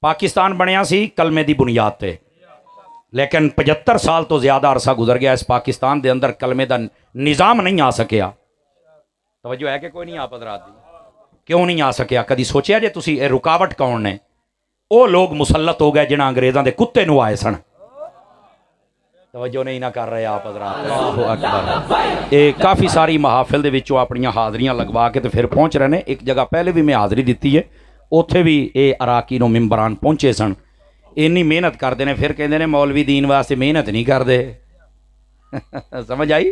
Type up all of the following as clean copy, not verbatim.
पाकिस्तान बनया सी कलमे की बुनियाद पर, लेकिन 75 साल तो ज़्यादा अरसा गुजर गया, इस पाकिस्तान के अंदर कलमे का निज़ाम नहीं आ सकिया। तवज्जो है कि कोई नहीं आप हज़रात दी? क्यों नहीं आ सकिया? कभी सोचिया जे तुसी ये रुकावट कौन ने? वो लोग मुसलत हो गए जिन्हें अंग्रेज़ों के कुत्ते नूं आए सन। तवज्जो नहीं ना कर रहे आप हज़रात। ये काफ़ी सारी महाफिल दे विचों अपनियां हाज़रियां लगवा के तो फिर पहुँच रहे हैं। एक जगह पहले भी मैं हाज़री दी है, उत्थे भी ये अराकी नो मिंबरान पहुँचे सन। इन्नी मेहनत करते हैं, फिर कहते हैं मौलवी दीन वास्ते मेहनत नहीं करते। समझ आई?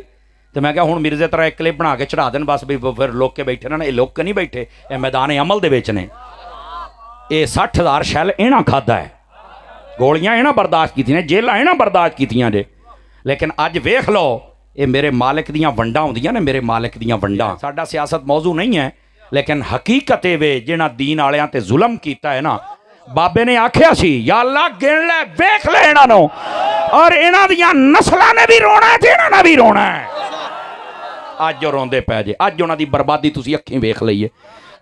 तो मैं क्या हुण मिर्जे तरह एक क्लिप बना के चढ़ा देन बस भी, फिर लोग के बैठे ना, ये लोग नहीं बैठे, ये मैदान अमल दे विच ने। ये 60,000 शैल इन्हां खादा है, गोलियां इन्हां बर्दाश्त कीतियां, जेलां इन्हां बर्दाश्त कीतियां जे। लेकिन अज वेख लो, ये मेरे मालिक दियां वंडां हुंदियां ने, मेरे मालिक दियां वंडां। साडा सियासत मौजू नहीं है, लेकिन हकीकत ये वे जिन्हां दीन वालियां ते जुल्म कीता है ना, बाबे ने आख्या सी या अल्लाह गिन ले, वेख ले इन्हां नूं, और इन्हां दियां नस्लां ने भी रोना है ते इन्हां ने भी रोना है। अज जो रोंदे पै जे, अज उन्हां दी बर्बादी तुसीं अखीं वेख लईए,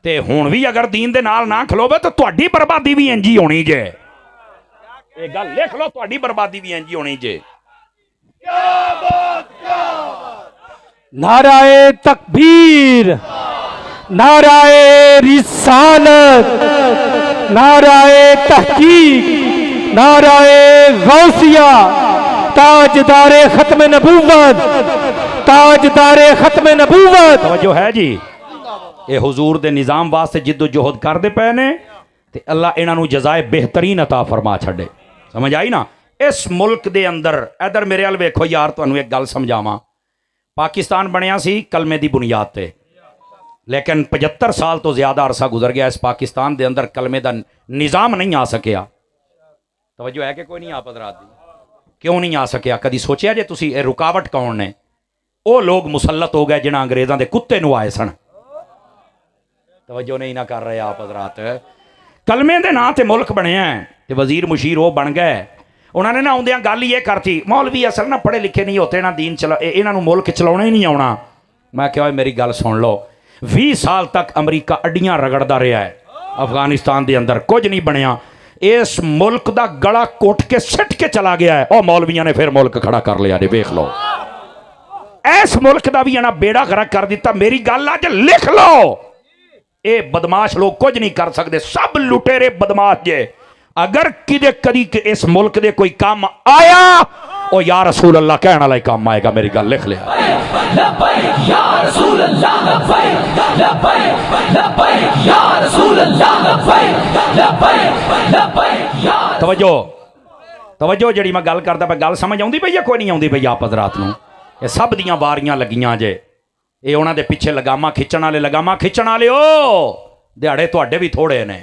ते हुण भी अगर दीन दे नाल ना खलोवे तो तुहाडी बर्बादी भी इंज ही होनी जे। ये गल लिख लो, तुहाडी बर्बादी भी इंज ही होनी जे। नाराए तकबीर, नाराए रिसालत, नाराए तहकीक, नाराए गौसिया, ताजदारे खत्म नबूवत, ताजदारे खत्म नबूवत। तवज्जो है जी? ये हुजूर दे निज़ाम वास्ते जिद्दोजहद करते पे ने, ते अल्लाह इन्हां नूं जज़ाए बेहतरीन अता फरमा छड़े। समझ आई ना? इस मुल्क दे अंदर इधर मेरे अल वेखो यार, तुहानूं एक गल समझावां। पाकिस्तान बनया सी कलमे की बुनियाद पर, लेकिन 75 साल तो ज़्यादा अरसा गुजर गया, इस पाकिस्तान के अंदर कलमे का निज़ाम नहीं आ सकिया। तवज्जो है कि कोई नहीं आप हज़रात दी? क्यों नहीं आ सकिया? कभी सोचिया जे तुसी ये रुकावट कौन ने? वो लोग मुसलत हो गए जिन्हें अंग्रेज़ों के कुत्ते नूं आए सन। तवज्जो नहीं ना कर रहे आप हज़रात। कलमे के नां ते मुल्क बनया है, ते वजीर मुशीर वो बन गए। उन्होंने ना आउंदियां गल ये करती, मौलवी असल ना पढ़े लिखे नहीं होते ना, दीन चला इन्हों मुल्क चलाना ही नहीं आना। मैं क्या मेरी गल सुन लो, 20 साल तक अमरीका अड्डियां रगड़दा रहा है अफगानिस्तान के अंदर, कुछ नहीं बनया। इस मुल्क का गला कुट के सिट के चला गया है, और मौलवियों ने फिर मुल्क खड़ा कर लिया ने। देख लो, इस मुल्क का भी इन्हें बेड़ा गर्क कर दिता। मेरी गल अज लिख लो, ये बदमाश लोग कुछ नहीं कर सकते, सब लुटेरे बदमाश जे। अगर किदे कदी इस मुल्क दे कोई काम आया, ओ या रसूल अल्लाह कहने वाला ही काम आएगा। मेरी गल लिख लिया। तवज्जो तवज्जो, जी मैं गल करता पे गल समझ आउंदी पई है कोई नहीं आउंदी पई आप हज़रात नूं? ये सब दियां वारियां लगियां जे, ये उन्हां दे पिछे लगामा खिच्चण वाले ओ दिहाड़े तुहाडे भी थोड़े ने,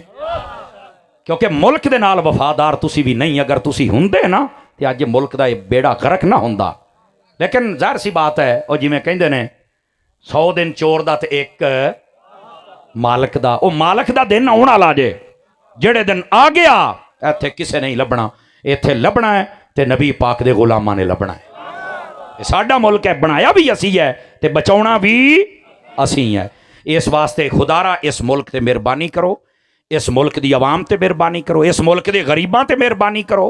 क्योंकि मुल्क दे नाल वफादार तुसी भी नहीं। अगर तुसी हुंदे ना तो अज मुल्क का बेड़ा गर्क ना हुंदा। लेकिन जाहिर सी बात है, और जिवें कहंदे ने 100 दिन चोर दा ते एक मालक दा, ओ मालक दा दिन आउण वाला जे। जेड़े दिन आ गया इत्थे किसे नहीं लभना, इत्थे लभना है ते नबी पाक दे गुलामां ने लभना है। ये साडा मुल्क है, बनाया भी असी है ते बचाउणा भी असी है। इस वास्ते खुदारा इस मुल्क ते मेहरबानी करो, इस मुल्क की आवाम ते मेहरबानी करो, इस मुल्क के गरीबां ते मेहरबानी करो,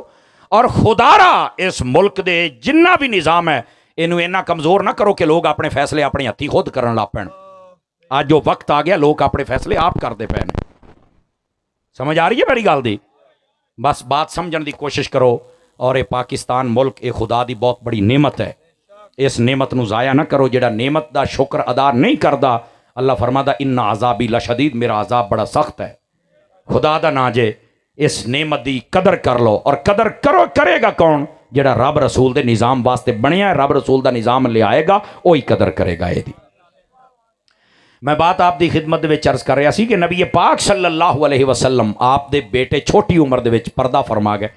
और खुदारा इस मुल्क के जिन्ना भी निज़ाम है इनू इन्ना कमज़ोर ना करो कि लोग अपने फैसले अपने हथी खुद करन लग पैण। अज जो वक्त आ गया, लोग अपने फैसले आप करते पे ने। समझ आ रही है मेरी गल दी? बस बात समझने की कोशिश करो। और ये पाकिस्तान मुल्क ये खुदा की बहुत बड़ी नेमत है, इस नेमत नूं ज़ाया ना करो। जिहड़ा नेमत का शुक्र अदा नहीं करता, अल्लाह फरमादा इन्ना अज़ाबी लशदीद, मेरा अज़ाब बड़ा सख्त है। खुदा दा ना जे, इस नेमत की कदर कर लो। और कदर करो करेगा कौन? जिहड़ा रब रसूल के निज़ाम वास्ते बनया, रब रसूल का निज़ाम लियाएगा, वही कदर करेगा। यदि मैं बात आपकी खिदमत में अर्ज कर रहा सी कि नबी पाक सल्लल्लाहु अलैहि वसल्लम आप दे बेटे छोटी उम्र दे विच पर्दा फरमा गए।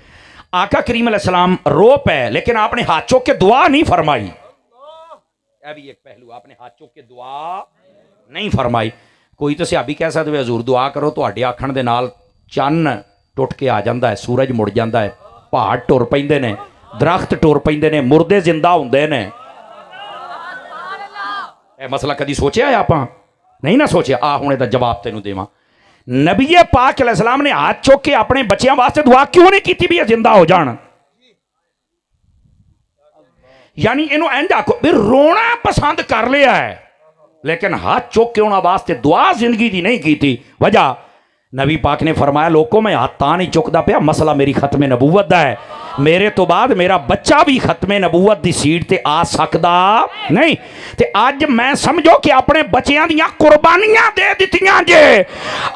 आका करीम अलैहिस्सलाम रो पे, लेकिन आपने हाथ चुक के दुआ नहीं फरमाई। यह भी एक पहलू, आपने हाथ चुक के दुआ नहीं फरमाई। कोई तो सहाबी कह सकते हजूर दुआ करो, तुहाडे आखण दे नाल चन्न टुट के आ जाता है, सूरज मुड़ जाता है, पहाड़ टुर पैंदे ने, दरख्त टुर पैंदे ने, मुर्दे जिंदा हुंदे ने। यह मसला कदी सोचिया है? आप नहीं ना सोचिया। आ हुणे दा जवाब तेनू देवां। नबी पाक अलैहिस्सलाम ने हाथ चुक के अपने बच्चों वास्ते दुआ क्यों नहीं की भी ये जिंदा हो जान? यानी इनू इंज आखो भी रोना पसंद कर लिया है, लेकिन हाथ चुक के उन्होंने वास्ते दुआ जिंदगी की नहीं की थी। वजह नबी पाक ने फरमाया लोगों मैं हाथ तां नहीं चुकता पिया, मसला मेरी खत्मे नबूवत का है, मेरे तो बाद मेरा बच्चा भी खत्मे नबूवत की सीट ते आ सकता नहीं। ते अज मैं समझो कि अपने बच्चों दियां कुर्बानियां दे दित्तियां जे।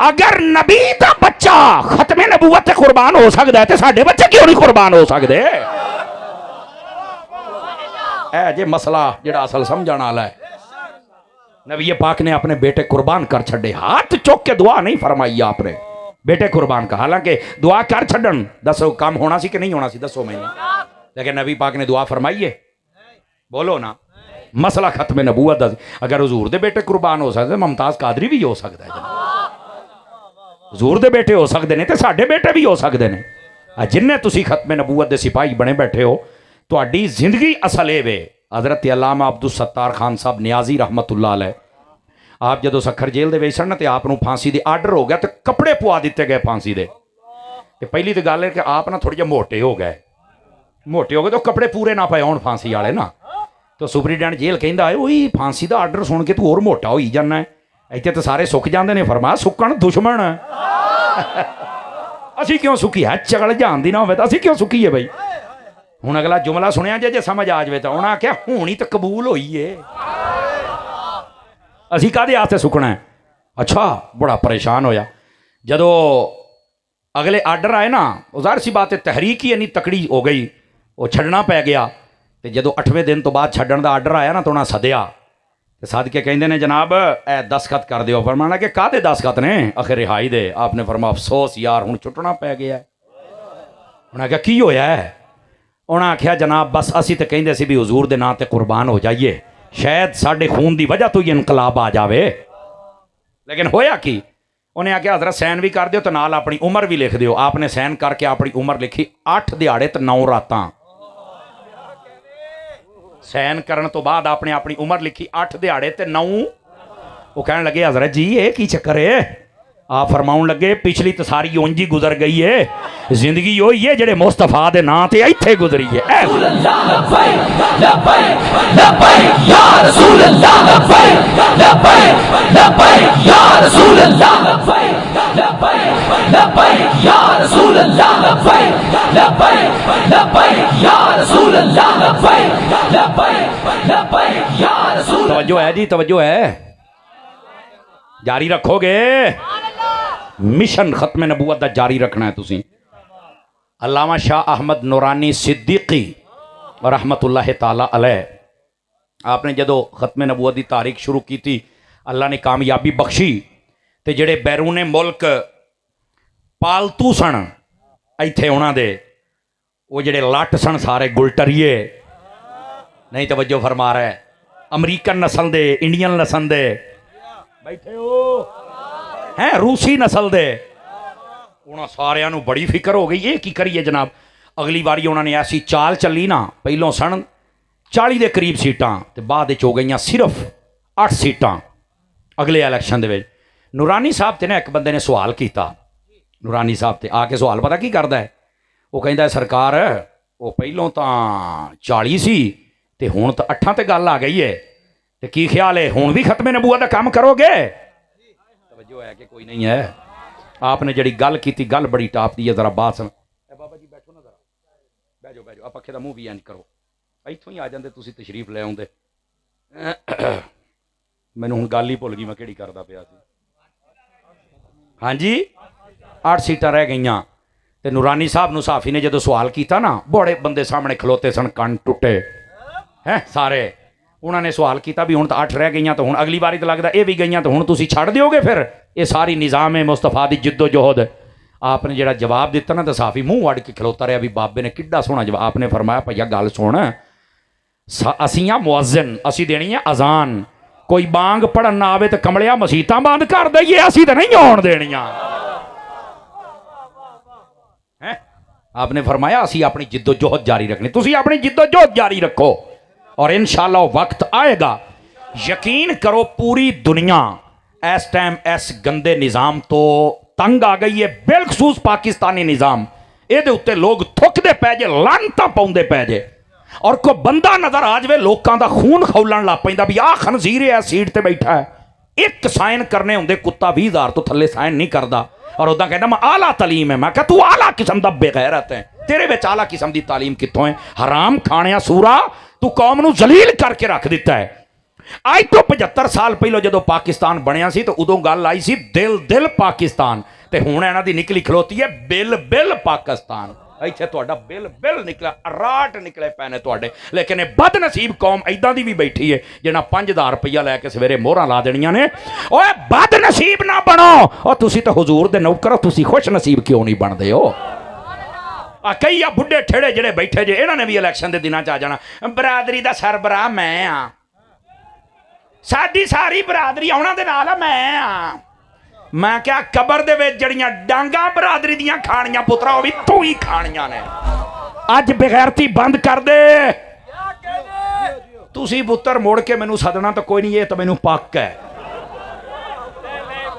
अगर नबी का बच्चा खत्मे नबूवत ते कुर्बान हो सकता है तो साडे बच्चे क्यों नहीं कुर्बान हो सकते? ऐ जे मसला जिहड़ा असल समझण वाला है। नबी पाक ने अपने बेटे कुर्बान कर छड़े, हाथ चुक के दुआ नहीं फरमाई आपने, बेटे कुर्बान का। हालांकि दुआ कर छड़न, दसो काम होना सी कि नहीं होना सी, दसो मैंने, लेकिन नबी पाक ने दुआ फरमाई है? बोलो ना। मसला खत्म नबूवत दा। अगर हुजूर दे बेटे कुर्बान हो सकते, मुमताज कादरी भी हो सकता है, हुजूर दे बेटे हो सकते हैं तो साडे बेटे भी हो सकते हैं। जिन्ने तुसी खत्म नबूवत दे सिपाही बने बैठे हो, तुहाडी जिंदगी असल ए वे। हज़रत अल्लामा अब्दुल सत्तार खान साहब नियाजी रहमतुल्लाह अलैह, आप जो सखर जेल दे सन तो आप फांसी दी आर्डर हो गया तो कपड़े पवा दिते गए फांसी दे। पहली तो गल है कि आप ना थोड़े जे मोटे हो गए तो कपड़े पूरे ना पाए आउण फांसी वाले ना। तो सुपरीडेंट जेल कहंदा ओए फांसी का आर्डर सुन के तू होर मोटा होई जाना है, इत्थे तो सारे सुक जाते हैं। फरमाया सुकण दुश्मन असी क्यों सुकी है, चगल जान दी ना होवे तो असी क्यों सुकीए बई। हुण अगला जुमला सुनिया जे समझ आ जाए तो उन्हें आख्या हुण ही तो कबूल होई है, असी काहदे आस्ते सुकना है। अच्छा बड़ा परेशान होया जदों अगले आर्डर आए ना, ज़ाहिर सी बात है तहरीक ही इन्नी तकड़ी हो गई, वो छड़ना पै गया। तो जदों 8वें दिन तो बाद छड्डण दा आर्डर आया ना तो उन्हें सद्या, तो सद के कहंदे ने जनाब ए दस्तखत कर दिओ। फरमाना कि काहदे दस्तखत ने? आखिर रिहाई दे। आपने फरमाया अफसोस यार हुण छुट्टना पै गया। उन्हें आख्या की होया है? उन्हें आख्या जनाब बस असी तो कहिंदे सी भी हुजूर दे नां ते कुर्बान हो जाइए, शायद साडे खून की वजह तो ही इनकलाब आ जाए, लेकिन होया की? उन्हें आख्या हज़रत सैन भी कर दिओ तो नाल अपनी उम्र भी लिख दिओ। आपने सैन करके अपनी उम्र लिखी 8 दिहाड़े ते 9 रातां। सैन करन तो बाद आपने अपनी उम्र लिखी 8 दिहाड़े ते 9। वो कहने लगे हज़रत जी ये की चक्कर है? आप फरमाउन लगे पिछली तो सारी उंज ही गुजर गई है, जिंदगी वही है जेड़े मुस्तफा दे नां ते इत्थे गुजरी है। तवज्जो है जी, तवज्जो है, जारी रखोगे। मिशन खत्म नबूवत दा जारी रखना है तुसी। अल्लामा शाह अहमद नूरानी सिद्दीकी रहमतुल्लाह ताला अलैह, आपने जदों खत्म नबूवत की तारीख शुरू की थी, अल्लाह ने कामयाबी बख्शी। तो जेड़े बैरूने मुल्क पालतू सन इत्थे उन्हां दे, वो जेड़े लट सन सारे गुलटरिए, नहीं तवज्जो फरमा रहा है, अमरीकन नस्ल दे, इंडियन नस्ल दे बैठे हो हैं, रूसी नस्ल दे, उन्होंने सारिਆਂ ਨੂੰ बड़ी फिक्र हो गई ये की करिए जनाब। अगली बारी उन्होंने ऐसी चाल चली ना, पहलों सन 40 के करीब सीटां तो बाद हो गई सिर्फ 8 सीटां अगले इलैक्शन दे। नूरानी साहब ते ना एक बंदे ने सवाल किया, नूरानी साहब ते आके सवाल पता की करता है, वो कहता सरकार वो पहलों तो 40 सी ते हुण तो 8 ते गल आ गई है, तो की ख्याल है हुण भी खत्मे नबूवत का काम करोगे? तवज्जो है कि कोई नहीं है? आपने जड़ी गल की गल बड़ी टाप दी है, जरा बात सुन। बाबा जी बैठो ना, जरा बह जाओ, बह जाओ, आप अखे का मुँह भी इंज करो, इत्थों ही आ जाते तुसी तशरीफ ले आउंदे। मैनू हुण गल ही भुल गई मैं किहड़ी करदा पिया सी। हाँ जी 8 सीटां रह गई। तो नूरानी साहब नूं साफी ने जो सवाल किया ना, बड़े बंदे सामने खलोते सन, कन टुटे हैं सारे। उन्होंने सवाल किया भी हुण तो 8 रह गई, तो हुण अगली बारी तो लगता ये भी गई, तो हुण तुसी छड़ दिओगे फिर ये सारी निज़ाम है मुस्तफा की जिद्दोजहद? आपने जो जवाब दिता ना तो साफी मूँह अड़ के खलोता रहा भी बाबे ने किड्डा सोहना जवाब। आपने फरमाया भैया गल सुन, असी हाँ मुअज्जिन, असी देनी है अजान, कोई बांग पढ़न ना आवे तो कमलिया मसीतां बंद कर दईए, असी तो नहीं आउण देनियां। आपने फरमाया असी अपनी जिद्दोजहद जारी रखनी, तुसी अपनी जिद्दोजहद जारी रखो और इंशाअल्लाह वक्त आएगा, यकीन करो पूरी दुनिया इस टाइम इस गंदे निज़ाम तो तंग आ गई है बिलखसूस पाकिस्तानी निज़ाम। ਇਹਦੇ ਉੱਤੇ ਲੋਕ ਥੁੱਕਦੇ ਪੈ ਜੇ, ਲਾਂਤਾਂ ਪਾਉਂਦੇ ਪੈ ਜੇ, ਔਰ ਕੋਈ ਬੰਦਾ ਨਜ਼ਰ ਆ ਜਾਵੇ ਲੋਕਾਂ ਦਾ ਖੂਨ ਖੌਲਣ ਲੱਗ ਪੈਂਦਾ ਵੀ ਆਹ ਖਨਜ਼ੀਰ ਹੈ ਸੀਟ ਤੇ ਬੈਠਾ ਹੈ। ਇੱਕ ਸਾਈਨ ਕਰਨੇ ਹੁੰਦੇ, ਕੁੱਤਾ 20,000 ਤੋਂ ਥੱਲੇ ਸਾਈਨ ਨਹੀਂ ਕਰਦਾ। ਔਰ ਉਦਾਂ ਕਹਿੰਦਾ ਮੈਂ ਆਲਾ ਤਾਲੀਮ ਹੈ। ਮੈਂ ਕਿਹਾ ਤੂੰ ਆਲਾ ਕਿਸਮ ਦਾ ਬੇਗੈਰਤ ਹੈ, ਤੇਰੇ ਵਿੱਚ ਆਲਾ ਕਿਸਮ ਦੀ ਤਾਲੀਮ ਕਿੱਥੋਂ ਹੈ? ਹਰਾਮ ਖਾਣਿਆ ਸੂਰਾ, ਤੂੰ ਕੌਮ ਨੂੰ ਜ਼ਲੀਲ ਕਰਕੇ ਰੱਖ ਦਿੱਤਾ ਹੈ। ਅੱਜ ਤੋਂ 75 ਸਾਲ ਪਹਿਲਾਂ ਜਦੋਂ ਪਾਕਿਸਤਾਨ ਬਣਿਆ ਸੀ ਤਾਂ ਉਦੋਂ ਗੱਲ ਆਈ ਸੀ ਦਿਲ ਦਿਲ ਪਾਕਿਸਤਾਨ, ਤੇ ਹੁਣ ਇਹਨਾਂ ਦੀ ਨਿਕਲੀ ਖਲੋਤੀ ਹੈ ਬਿਲ ਬਿਲ ਪਾਕਿਸਤਾਨ। ਇੱਥੇ ਤੁਹਾਡਾ ਬਿਲ ਬਿਲ ਨਿਕਲਿਆ, ਰਾਟ ਨਿਕਲੇ ਪਏ ਨੇ ਤੁਹਾਡੇ। ਲੇਕਿਨ ਇਹ ਬਦਨਸੀਬ ਕੌਮ ਇਦਾਂ ਦੀ ਵੀ ਬੈਠੀ ਹੈ ਜਿਹਨਾਂ 5,000 ਰੁਪਈਆ ਲੈ ਕੇ ਸਵੇਰੇ ਮੋਹਰਾਂ ਲਾ ਦੇਣੀਆਂ ਨੇ। ਓਏ ਬਦਨਸੀਬ ਨਾ ਬਣੋ, ਉਹ ਤੁਸੀਂ ਤਾਂ ਹਜ਼ੂਰ ਦੇ ਨੌਕਰ ਹੋ, ਤੁਸੀਂ ਖੁਸ਼ ਨਸੀਬ ਕਿਉਂ ਨਹੀਂ ਬਣਦੇ ਹੋ? ਆ ਕਈ ਆ ਬੁੱਢੇ ਠੇੜੇ ਜਿਹੜੇ ਬੈਠੇ ਜੇ, ਇਹਨਾਂ ਨੇ ਵੀ ਇਲੈਕਸ਼ਨ ਦੇ ਦਿਨਾਂ 'ਚ ਆ ਜਾਣਾ, ਬਰਾਦਰੀ ਦਾ ਸਰਬਰਾਹ ਮੈਂ ਆ, ਸਾਡੀ ਸਾਰੀ ਬਰਾਦਰੀ ਉਹਨਾਂ ਦੇ ਨਾਲ ਆ, ਮੈਂ ਆ। ਮੈਂ ਕਿਹਾ ਕਬਰ ਦੇ ਵਿੱਚ ਜੜੀਆਂ ਡਾਂਗਾ ਬਰਾਦਰੀ ਦੀਆਂ ਖਾਣੀਆਂ ਪੁੱਤਰਾ, ਉਹ ਵੀ ਤੂੰ ਹੀ ਖਾਣੀਆਂ ਨੇ। ਅੱਜ ਬੇਗੈਰਤੀ ਬੰਦ ਕਰ ਦੇ। ਤੁਸੀਂ ਪੁੱਤਰ ਮੁੜ ਕੇ ਮੈਨੂੰ ਸੱਦਣਾ ਤਾਂ ਕੋਈ ਨਹੀਂ, ਇਹ ਤਾਂ ਮੈਨੂੰ ਪੱਕ ਹੈ।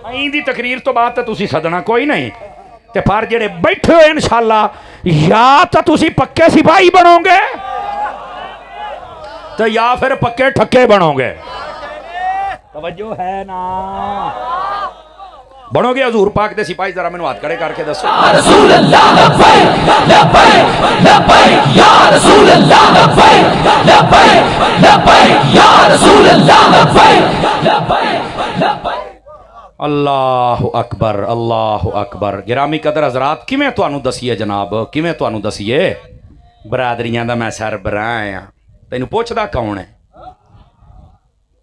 ਐਂ ਦੀ ਤਕਰੀਰ ਤੋਂ ਬਾਅਦ ਤਾਂ ਤੁਸੀਂ ਸੱਦਣਾ ਕੋਈ ਨਹੀਂ। ਤੇ ਪਰ ਜਿਹੜੇ ਬੈਠੇ ਹੋਏ ਇਨਸ਼ਾਅੱਲਾ, ਜਾਂ ਤਾਂ ਤੁਸੀਂ ਪੱਕੇ ਸਿਪਾਹੀ ਬਣੋਗੇ ਤੇ ਜਾਂ ਫਿਰ ਪੱਕੇ ਠੱਕੇ ਬਣੋਗੇ। ਤਵੱਜੋ ਹੈ ਨਾ? ਬਣੋਗੇ ਹਜ਼ੂਰ ਪਾਕ ਦੇ ਸਿਪਾਹੀ? ਜ਼ਰਾ ਮੈਨੂੰ ਹੱਥ ਖੜੇ ਕਰਕੇ ਦੱਸੋ। ਯਾ ਰਸੂਲ ਅੱਲਾਹ ਲਬੈਕ ਲਬੈਕ ਲਬੈਕ ਯਾ ਰਸੂਲ ਅੱਲਾਹ ਲਬੈਕ ਲਬੈਕ ਲਬੈਕ ਯਾ ਰਸੂਲ ਅੱਲਾਹ ਲਬੈਕ ਲਬੈਕ ਲਬੈਕ। ਅੱਲਾਹੁ ਅਕਬਰ, ਅੱਲਾਹੁ ਅਕਬਰ। ਗਿਰਾਮੀ ਕਦਰ ਹਜ਼ਰਾਤ, ਕਿਵੇਂ ਤੁਹਾਨੂੰ ਦਸੀਏ ਜਨਾਬ, ਕਿਵੇਂ ਤੁਹਾਨੂੰ ਦਸੀਏ? ਬਰਾਦਰੀਆਂ ਦਾ ਮੈਂ ਸਰਬਰਾਹ ਆ। ਤੈਨੂੰ ਪੁੱਛਦਾ ਕੌਣ ਹੈ?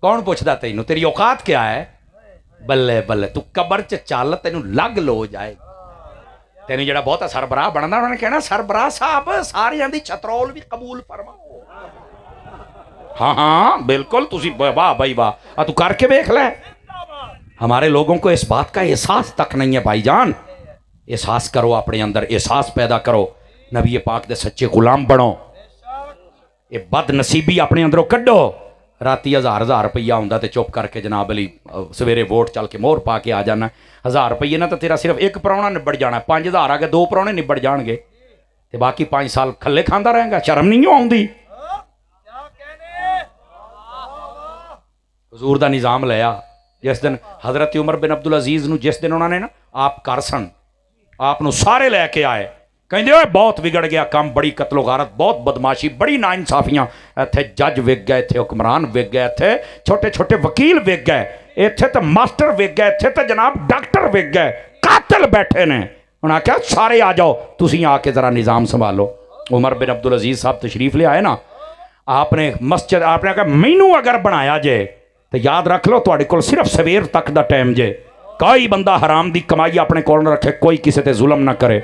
ਕੌਣ ਪੁੱਛਦਾ ਤੈਨੂੰ? ਤੇਰੀ ਔਕਾਤ ਕਿਆ ਹੈ? ਬੱਲੇ ਬੱਲੇ, ਤੂੰ ਕਬਰ 'ਚ ਚੱਲ, ਤੈਨੂੰ ਲੱਗ ਲੋ ਜਾਏ। ਤੈਨੂੰ ਜਿਹੜਾ ਬਹੁਤਾ ਸਰਬਰਾਹ ਬਣਦਾ ਉਹਨਾਂ ਨੇ ਕਹਿਣਾ ਸਰਬਰਾਹ ਸਾਹਿਬ ਸਾਰਿਆਂ ਦੀ ਛਤਰੋਲ ਵੀ ਕਬੂਲ ਫਰਮਾਓ। हाँ हाँ बिल्कुल, तुसी वाह भाई वाह, तू करके देख ले। हमारे लोगों को इस बात का एहसास तक नहीं है भाईजान। एहसास करो, अपने अंदर एहसास पैदा करो, नबी पाक दे सच्चे गुलाम बनो। ये बदनसीबी अपने अंदरों कड्डो। राती 1000 रुपया होंदा ते चुप करके जनाब अली सवेरे वोट चल के मोहर पा के आ जाना। 1000 रुपये ना तो तेरा सिर्फ एक परौना निबड़ जाना, 5000 आ गए 2 परौने निबड़ जाएंगे, तो बाकी 5 साल खले खांदा रहेगा। शर्म नहीं आउंदी? हजूर का निज़ाम लिया जिस दिन हज़रत उमर बिन अब्दुल अजीज़ नूं, जिस दिन उन्होंने ना आप कर सन, आप सारे लैके आए, कहते हो बहुत बिगड़ गया काम, बड़ी कतलो गारत, बहुत बदमाशी, बड़ी ना इंसाफियां। इत्थे जज विक गए, इत्थे हुक्मरान विक गए, इत्थे छोटे छोटे वकील विक गए, इत्थे तो मास्टर विक गए, इत्थे तो जनाब डॉक्टर विक गए, कातिल बैठे ने। उन्हें आख्या सारे आ जाओ, तुसी आके जरा निज़ाम संभालो। उमर बिन अब्दुल अजीज़ साहब तशरीफ ले आए ना, आपने मस्जिद, आपने कहा मैनू अगर बनाया जे तो याद रख लो तुहाडे कोल सिर्फ सवेर तक का टाइम जे। कोई बंदा हराम की कमाई अपने कोल रखे, कोई किसी ते जुल्म ना करे।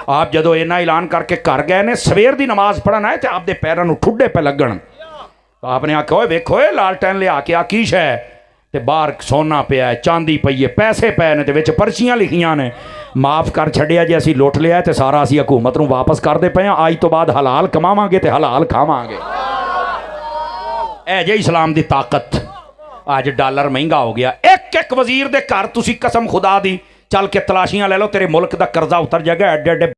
आप जदों इन्ना ऐलान करके घर गए ने सवेर की नमाज पढ़न आए तो आपके पैरों में ठुड्डे पे लगन, तो आपने आख्या वेखो लालटेन लिया के आ की शै, ते बाहर सोना पिया है, चांदी पई है, पैसे पे ने, ते पर्चियां लिखियां ने, माफ़ कर छड़िया जे असीं लुट लिया तो सारा असीं हुकूमत नूं वापस करते पे। अज तो बाद हलाल कमावांगे तो हलाल खावांगे। ऐ जे इस्लाम की ताकत। अज डॉलर महंगा हो गया, एक एक वजीर दे घर तुसीं कसम खुदा दी चल के तलाशियां ले लो, तेरे मुल्क का कर्जा उतर जाएगा। एडे एडे